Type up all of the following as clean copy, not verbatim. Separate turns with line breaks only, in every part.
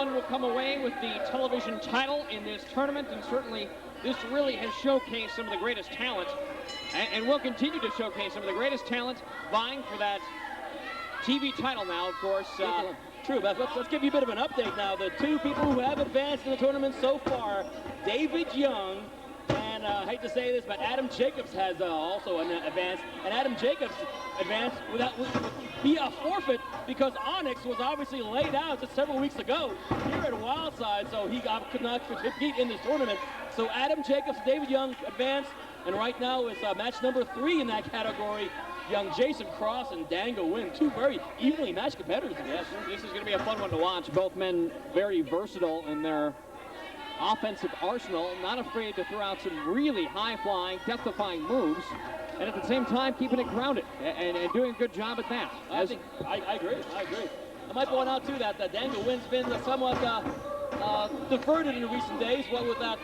one will come away with the television title in this tournament, and certainly this really has showcased some of the greatest talent, and will continue to showcase some of the greatest talent vying for that TV title now, of course.
True, but let's give you a bit of an update now. The two people who have advanced in the tournament so far, David Young, and I hate to say this, but Adam Jacobs has also advanced, and Adam Jacobs advanced via forfeit because Onyx was obviously laid out just several weeks ago here at Wildside, so he could not compete in this tournament. So Adam Jacobs, David Young advanced, and right now is match number 3 in that category. Young Jason Cross and Dango Wynn, two very evenly matched competitors. Yes,
this is going to be a fun one to watch. Both men very versatile in their offensive arsenal, not afraid to throw out some really high-flying, death-defying moves, and at the same time keeping it grounded and doing a good job at that.
I agree. I might point out too that Dango Wynn's been somewhat deferred in recent days. What with that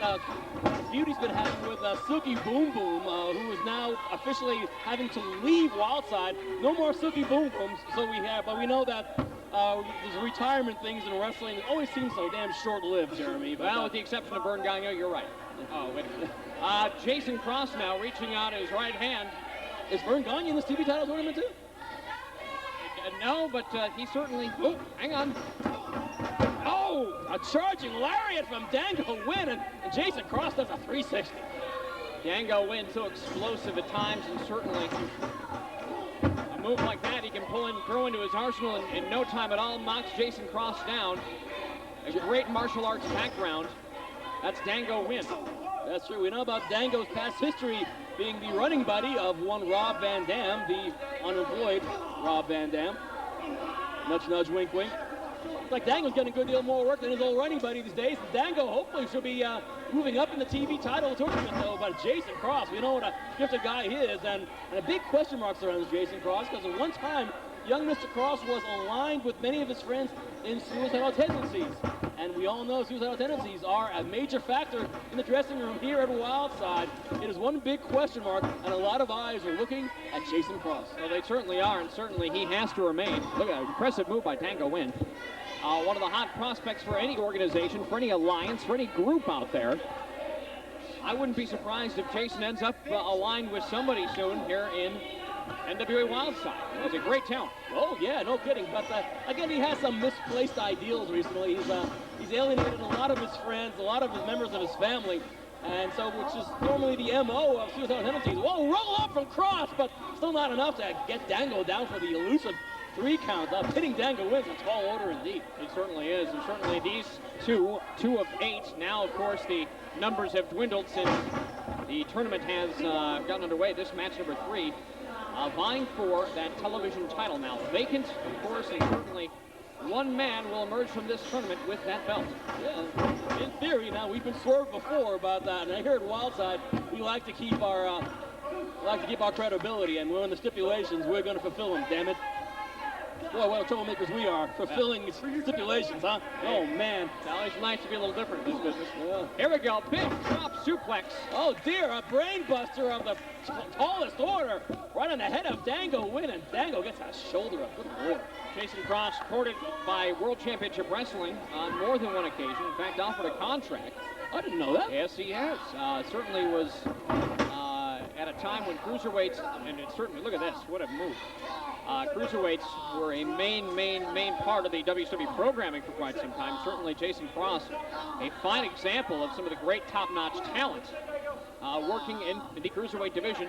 feud he's been having with Silky Boom Boom, who is now officially having to leave Wildside. No more Silky Boom Booms, but we know that these retirement things in wrestling always seem so damn short-lived, Jeremy.
Well, with the exception of Vern Gagne, you're right. Oh, wait a minute. Jason Cross now reaching out his right hand.
Is Vern Gagne in this TV title tournament too?
No, but he certainly... Oh, hang on.
Oh, a charging lariat from Dango Wynn, and Jason Cross does a 360.
Dango Wynn so explosive at times, and certainly a move like that he can pull and throw into his arsenal in no time at all, knocks Jason Cross down. A great martial arts background. That's Dango Wynn.
That's true. We know about Dango's past history being the running buddy of one Rob Van Dam, the unemployed Rob Van Dam. Nudge, nudge, wink, wink. Looks like Dango's getting a good deal more work than his old running buddy these days. And Dango hopefully should be moving up in the TV title tournament, though. But Jason Cross, we know what a gifted guy he is. And a big question mark surrounds Jason Cross, because at one time, young Mr. Cross was aligned with many of his friends in suicidal tendencies. And we all know suicidal tendencies are a major factor in the dressing room here at Wildside. It is one big question mark, and a lot of eyes are looking at Jason Cross.
Well, they certainly are, and certainly he has to remain. Look at an impressive move by Dango Wynn. One of the hot prospects for any organization, for any alliance, for any group out there. I wouldn't be surprised if Jason ends up aligned with somebody soon here in NWA Wildside. He's a great talent.
Oh, yeah, no kidding. But, again, he has some misplaced ideals recently. He's alienated a lot of his friends, a lot of his members of his family. And so, which is normally the M.O. of suicidal tendencies. Whoa, roll up from Cross, but still not enough to get Dango down for the elusive 3 count. Hitting Dango Wynn's a tall order indeed.
It certainly is, and certainly these two of 8. Now, of course, the numbers have dwindled since the tournament has gotten underway. This match number 3, vying for that television title now. Vacant, of course, and certainly one man will emerge from this tournament with that belt.
Yeah, in theory. Now, we've been swerved before about that, and here at Wildside, we like to keep our credibility, and we're in the stipulations. We're going to fulfill them, damn it. Boy, what troublemakers we are, fulfilling stipulations, huh? Oh, man.
It's always nice to be a little different in this business. Yeah. Here we go, big drop suplex.
Oh, dear, a brain buster of the tallest order. Right on the head of Dango Wynn, and Dango gets a shoulder up. Good lord.
Jason Cross, courted by World Championship Wrestling on more than one occasion. In fact, offered a contract.
I didn't know that.
Yes, he has. Certainly was at a time when cruiserweights, and it certainly, look at this, what a move. Cruiserweights were a main part of the WCW programming for quite some time. Certainly Jason Cross, a fine example of some of the great top-notch talent working in the cruiserweight division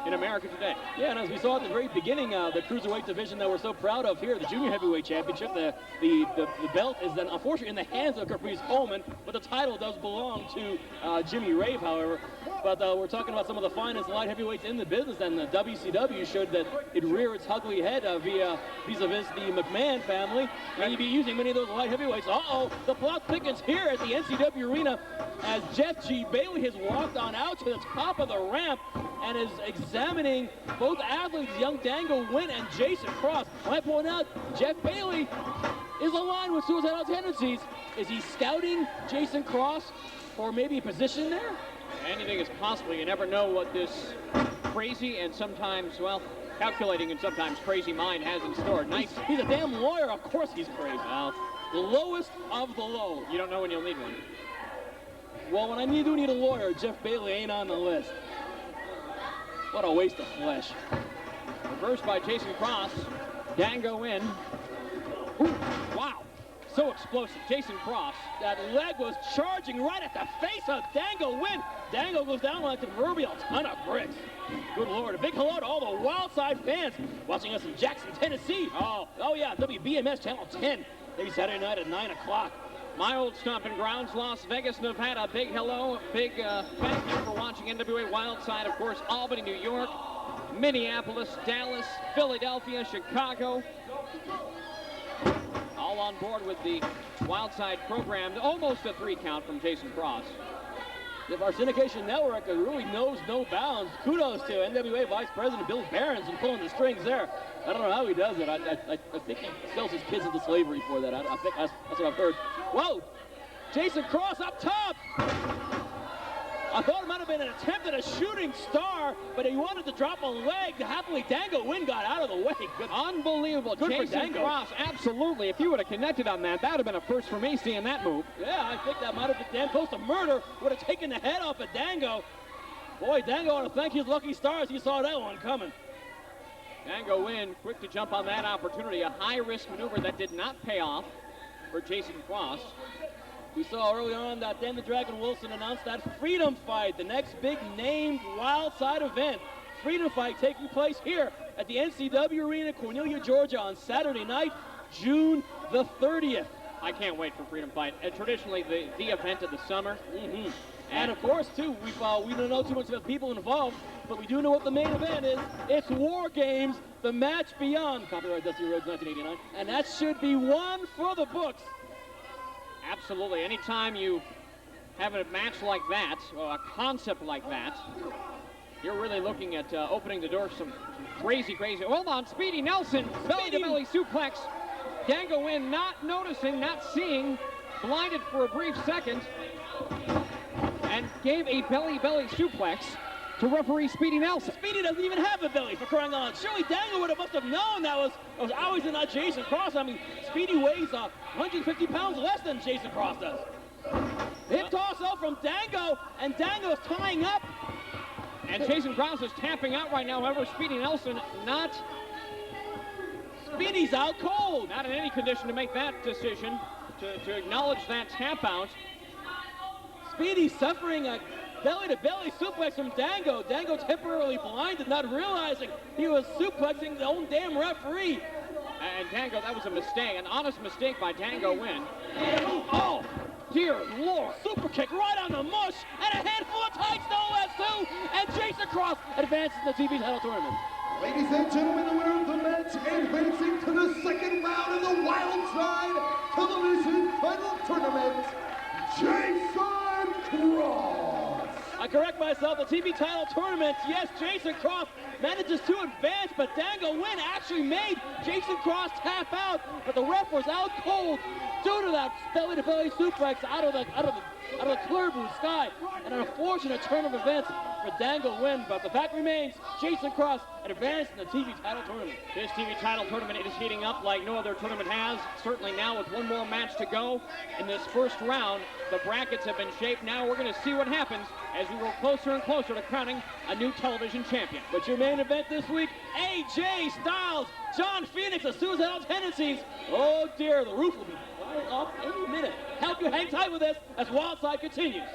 in America today.
Yeah, and as we saw at the very beginning, the cruiserweight division that we're so proud of here, the Junior Heavyweight Championship, the belt is then unfortunately in the hands of Caprice Coleman, but the title does belong to Jimmy Rave, however. But we're talking about some of the finest light heavyweights in the business, and the WCW showed that it rear its ugly head vis-a-vis the McMahon family. Maybe using many of those light heavyweights. Uh-oh, the plot thickens here at the NCW arena as Jeff G. Bailey has walked on out to the top of the ramp and is examining both athletes, young Dango Wynn and Jason Cross. I point out, Jeff Bailey is aligned with suicidal tendencies. Is he scouting Jason Cross for maybe a position there?
Anything is possible. You never know what this crazy and sometimes, well, calculating and sometimes crazy mind has in store. Nice.
He's a damn lawyer. Of course he's crazy.
Well,
The lowest of the low.
You don't know when you'll need one.
Well, when I do need a lawyer, Jeff Bailey ain't on the list. What a waste of flesh.
Reversed by Jason Cross. Dango Wynn. Ooh, wow. So explosive. Jason Cross.
That leg was charging right at the face of Dango Wynn. Dango goes down like the proverbial ton of bricks. Good Lord. A big hello to all the Wildside fans watching us in Jackson, Tennessee. Oh yeah, WBMS Channel 10. Every Saturday night at 9 o'clock.
My old stomping grounds, Las Vegas, Nevada. Big hello. Big thank you for watching NWA Wildside. Of course, Albany, New York, Minneapolis, Dallas, Philadelphia, Chicago. All on board with the Wildside program. Almost a 3 count from Jason Cross.
If our syndication network really knows no bounds, kudos to NWA Vice President Bill Behrens and pulling the strings there. I don't know how he does it. I think he sells his kids into slavery for that. I think that's what I've heard. Whoa! Jason Cross up top! I thought it might have been an attempt at a shooting star, but he wanted to drop a leg. Happily, Dango Wynn got out of the way. Good.
Unbelievable.
Good
Jason
for Dango.
Cross, absolutely. If you would have connected on that, that would have been a first for me seeing that move.
Yeah, I think that might have been damn close to murder. Would have taken the head off of Dango. Boy, Dango ought to thank his lucky stars he saw that one coming.
Dango Wynn, quick to jump on that opportunity. A high-risk maneuver that did not pay off for Jason Cross.
We saw early on that Dan the Dragon Wilson announced that Freedom Fight, the next big named Wildside event. Freedom Fight taking place here at the NCW Arena, Cornelia, Georgia on Saturday night, June the 30th.
I can't wait for Freedom Fight. Traditionally, the event of the summer.
Mm-hmm. And of course, too, we don't know too much about the people involved, but we do know what the main event is. It's War Games, the match beyond. Copyright Dusty Rhodes 1989. And that should be one for the books.
Absolutely. Anytime you have a match like that, or a concept like that, you're really looking at opening the door to some crazy. Hold on, Speedy Nelson, belly-to-belly suplex. Dango Wynn not noticing, not seeing, blinded for a brief second, and gave a belly-belly suplex to referee Speedy Nelson.
Speedy doesn't even have a belly, for crying out loud. Surely Dango must have known that was always in that Jason Cross. I mean, Speedy weighs 150 pounds less than Jason Cross does. Hip toss out from Dango, and Dango's tying up.
And Jason Cross is tapping out right now. However, Speedy Nelson not...
Speedy's out cold.
Not in any condition to make that decision, to acknowledge that tap out.
Speedy suffering a belly-to-belly suplex from Dango. Dango temporarily blinded, not realizing he was suplexing the own damn referee.
And Dango, that was a mistake, an honest mistake by Dango Wynn. Oh, dear Lord.
Super kick right on the mush, and a handful of tights, no less, too. And Jason Cross advances the TV title tournament.
Ladies and gentlemen, the winner of the match, advancing to the second round of the Wildside Television Title Tournament, Jason Cross.
I correct myself, the TV title tournament, yes, Jason Cross manages to advance, but Dango Wynn actually made Jason Cross tap out, but the ref was out cold due to that belly-to-belly suplex out of the clear blue sky, and an unfortunate turn of events for Dango Wynn, but the fact remains, Jason Cross advanced in the TV title tournament.
This TV title tournament is heating up like no other tournament has. Certainly now with one more match to go in this first round, the brackets have been shaped. Now we're going to see what happens as we roll closer and closer to crowning a new television champion.
But your main event this week, AJ Styles, John Phoenix of Suicidal Tendencies. Oh dear, the roof will be falling off any minute. Help you hang tight with us as Wildside continues.